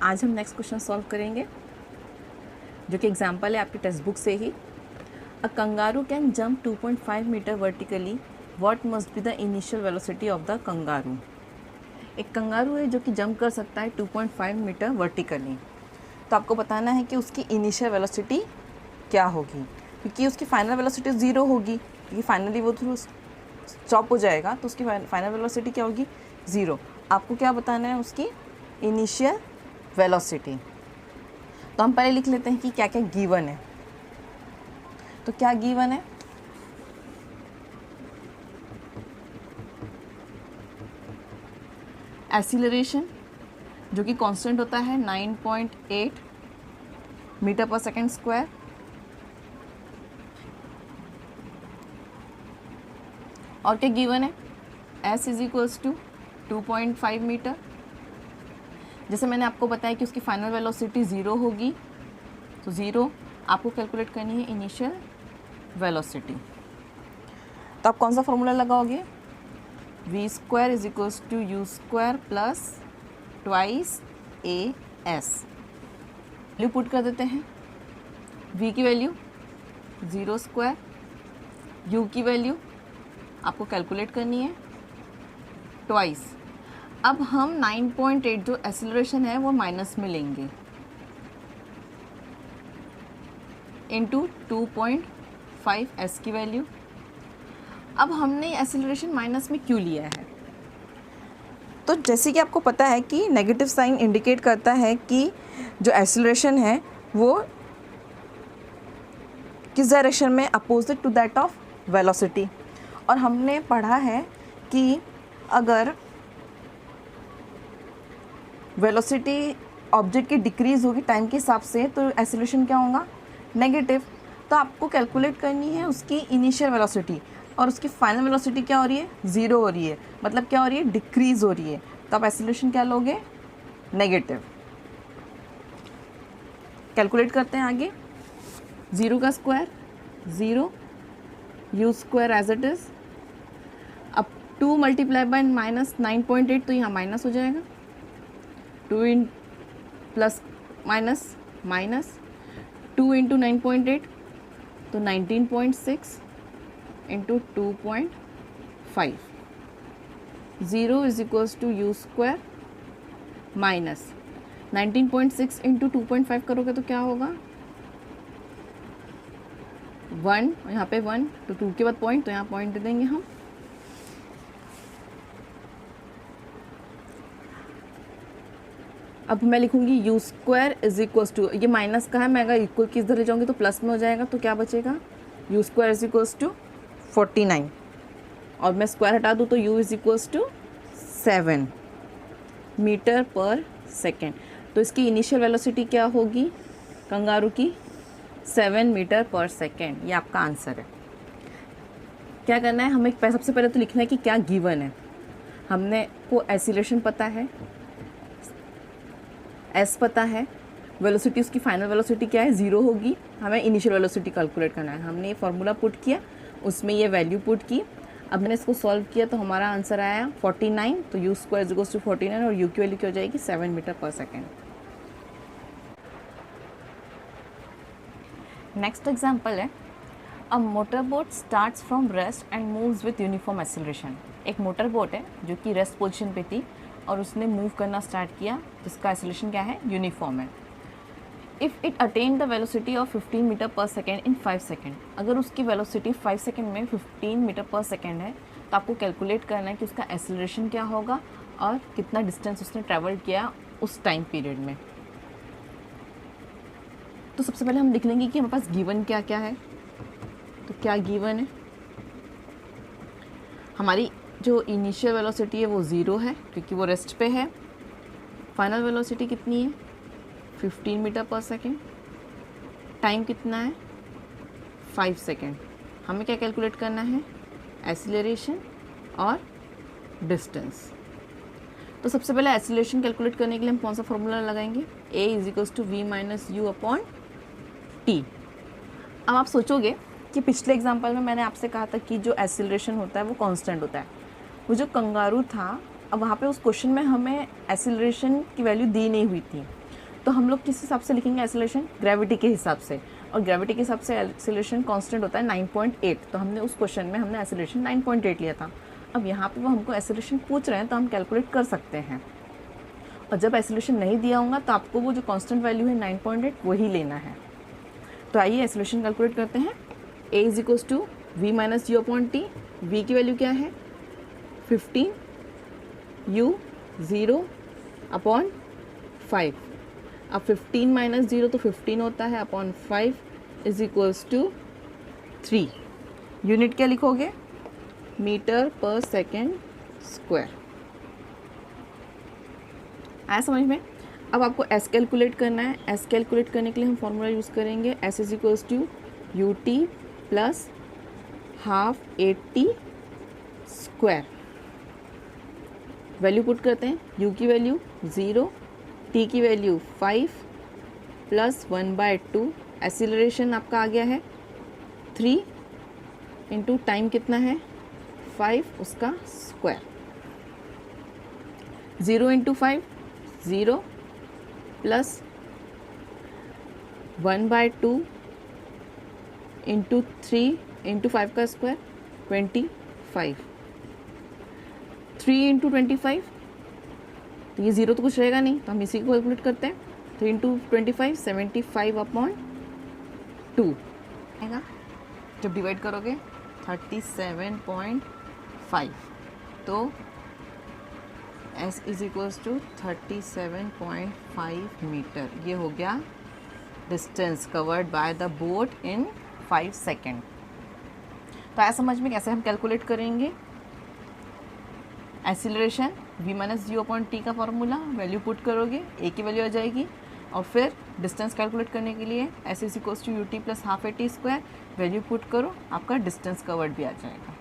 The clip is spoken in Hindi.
आज हम नेक्स्ट क्वेश्चन सॉल्व करेंगे जो कि एग्जाम्पल है आपकी टेक्स्ट बुक से ही। A kangaroo can jump 2.5 metre vertically, what must be the initial velocity of the kangaroo. एक कंगारू है जो कि जंप कर सकता है 2.5 मीटर वर्टिकली, तो आपको बताना है कि उसकी इनिशियल वेलोसिटी क्या होगी, क्योंकि उसकी फाइनल वेलोसिटी 0 होगी, क्योंकि फाइनली वो थ्रू स्टॉप हो जाएगा, तो उसकी फाइनल वेलोसिटी क्या होगी, 0। आपको क्या बताना है, उसकी इनिशियल वेलोसिटी। तो हम पहले लिख लेते हैं कि क्या क्या गिवन है। तो क्या गिवन है, एक्सीलरेशन जो कि कांस्टेंट होता है 9.8 मीटर पर सेकेंड स्क्वायर, और क्या गिवन है, s is equals to 2.5 metre. जैसे मैंने आपको बताया कि उसकी फाइनल वेलोसिटी 0 होगी, तो 0 आपको कैलकुलेट करनी है इनिशियल वेलोसिटी। तो आप कौन सा फॉर्मूला लगाओगे, v square is equals to u square plus twice a s. Value put कर देते हैं, v की वैल्यू 0 स्क्वायर, u की वैल्यू आपको कैलकुलेट करनी है ट्वाइस। अब हम 9.8 जो एक्सीलरेशन है वो माइनस में लेंगे इंटू 2.5 एस की वैल्यू। अब हमने एक्सीलरेशन माइनस में क्यों लिया है, तो जैसे कि आपको पता है कि नेगेटिव साइन इंडिकेट करता है कि जो एक्सीलरेशन है वो किस डायरेक्शन में, opposite to that of velocity. और हमने पढ़ा है कि अगर वेलोसिटी ऑब्जेक्ट की डिक्रीज़ होगी टाइम के हिसाब से, तो एक्सीलरेशन क्या होगा, नेगेटिव। तो आपको कैलकुलेट करनी है उसकी इनिशियल वेलोसिटी, और उसकी फाइनल वेलोसिटी क्या हो रही है, 0 हो रही है, मतलब क्या हो रही है, डिक्रीज़ हो रही है। तो आप एक्सीलरेशन क्या लोगे, नेगेटिव। कैलकुलेट करते हैं आगे, 0 का square 0, u square as it is. अब 2 मल्टीप्लाई बाय माइनस 9.8, तो यहाँ माइनस हो जाएगा, 2 in plus minus minus 2 into 9.8, तो 19.6 into 2.5। 0 is equals to u square minus 19.6 into 2.5 करोगे तो क्या होगा, 1, यहाँ पे 1, तो 2 के बाद पॉइंट, तो यहाँ पॉइंट दे देंगे हम। अब मैं लिखूंगी u square is equals to, ये माइनस का है, मैं अगर इक्वल की इधर ले जाऊँगी तो प्लस में हो जाएगा, तो क्या बचेगा, u square is equals to 49, और मैं स्क्वायर हटा दूँ तो u is equals to 7 metre per second. तो इसकी इनिशियल वेलोसिटी क्या होगी कंगारू की, 7 मीटर पर सेकेंड। ये आपका आंसर है। क्या करना है हमें, सबसे पहले तो लिखना है कि क्या गिवन है। हमने को एक्सीलरेशन पता है, एस पता है, वेलोसिटी उसकी फाइनल वेलोसिटी क्या है, 0 होगी, हमें इनिशियल वेलोसिटी कैलकुलेट करना है। हमने ये फार्मूला पुट किया, उसमें ये वैल्यू पुट की। अब मैंने इसको सॉल्व किया तो हमारा आंसर आया 49, तो यू स्क्वायर इक्वल्स टू 49 और यू की वैल्यू क्या हो जाएगी, 7 metre per second. Next example है, a motor boat starts from rest and moves with uniform acceleration. एक मोटर बोट है जो कि रेस्ट पोजीशन पे थी और उसने मूव करना स्टार्ट किया, जिसका एक्सीलरेशन क्या है, यूनिफॉर्म है। If it attain the velocity of 15 metre per second in 5 second, अगर उसकी वेलोसिटी 5 सेकेंड में 15 मीटर पर सेकेंड है, तो आपको कैलकुलेट करना है कि उसका एक्सीलरेशन क्या होगा और कितना डिस्टेंस उसने ट्रैवल किया उस टाइम पीरियड में। तो सबसे पहले हम लिख लेंगे कि हमारे पास गिवन क्या क्या है। तो क्या गिवन है, हमारी जो इनिशियल वेलोसिटी है वो 0 है क्योंकि वो रेस्ट पे है। फाइनल वेलोसिटी कितनी है, 15 मीटर पर सेकेंड। टाइम कितना है, 5 सेकेंड। हमें क्या कैलकुलेट करना है, एक्सीलरेशन और डिस्टेंस। तो सबसे पहले एक्सीलरेशन कैलकुलेट करने के लिए हम कौन सा फॉर्मूला लगाएंगे, a is equals to v minus u upon t. अब आप सोचोगे कि पिछले एग्जाम्पल में मैंने आपसे कहा था कि जो एक्सीलरेशन होता है वो कांस्टेंट होता है। वो जो कंगारू था, अब वहाँ पे उस क्वेश्चन में हमें एक्सीलरेशन की वैल्यू दी नहीं हुई थी, तो हम लोग किस हिसाब से लिखेंगे एक्सेलरेशन? ग्रेविटी के हिसाब से, और ग्रेविटी के हिसाब से एक्सेलरेशन कांस्टेंट होता है 9.8। तो हमने उस क्वेश्चन में हमने एक्सेलरेशन 9.8 लिया था। अब यहाँ पे वो हमको एक्सेलरेशन पूछ रहे हैं तो हम कैलकुलेट कर सकते हैं, और जब एक्सेलरेशन नहीं दिया होगा तो आपको वो जो कांस्टेंट वैल्यू है 9.8 वही लेना है। तो आइए एक्सेलरेशन कैलकुलेट करते हैं। a is equals to v minus u upon t. v की वैल्यू क्या है? 15 u 0 अपॉन 5। अब 15 माइनस 0 तो 15 होता है, upon 5 is equals to 3। Unit क्या लिखोगे? Metre per second square. आया समझ में? अब आपको s कैलकुलेट करना है। s कैलकुलेट करने के लिए हम फॉर्मूला यूज़ करेंगे s is equals to u t plus half 80 square. Value put करते हैं। u की वैल्यू 0, t की वैल्यू 5 प्लस 1/2। एक्सीलरेशन आपका आ गया है 3 इंटू टाइम कितना है? 5, उसका square. 0 into 5 0 plus 1/2 into 3 into 5 का स्क्वायर 25। 3 इंटू 25, तो ये 0 तो कुछ रहेगा नहीं, तो हम इसी को कैलकुलेट करते हैं। 3 इंटू 25 75 अपॉन 2 आएगा। जब डिवाइड करोगे 37.5, तो s is equals to 37.5 metre. ये हो गया distance covered by the boat in 5 second. तो ऐसा समझ में कैसे हम कैलकुलेट करेंगे acceleration? v minus u upon t का फॉर्मूला, वैल्यू पुट करोगे, a की वैल्यू आ जाएगी, और फिर डिस्टेंस कैलकुलेट करने के लिए s is equals to u t plus half 80 square, value put करो, आपका डिस्टेंस कवर्ड भी आ जाएगा।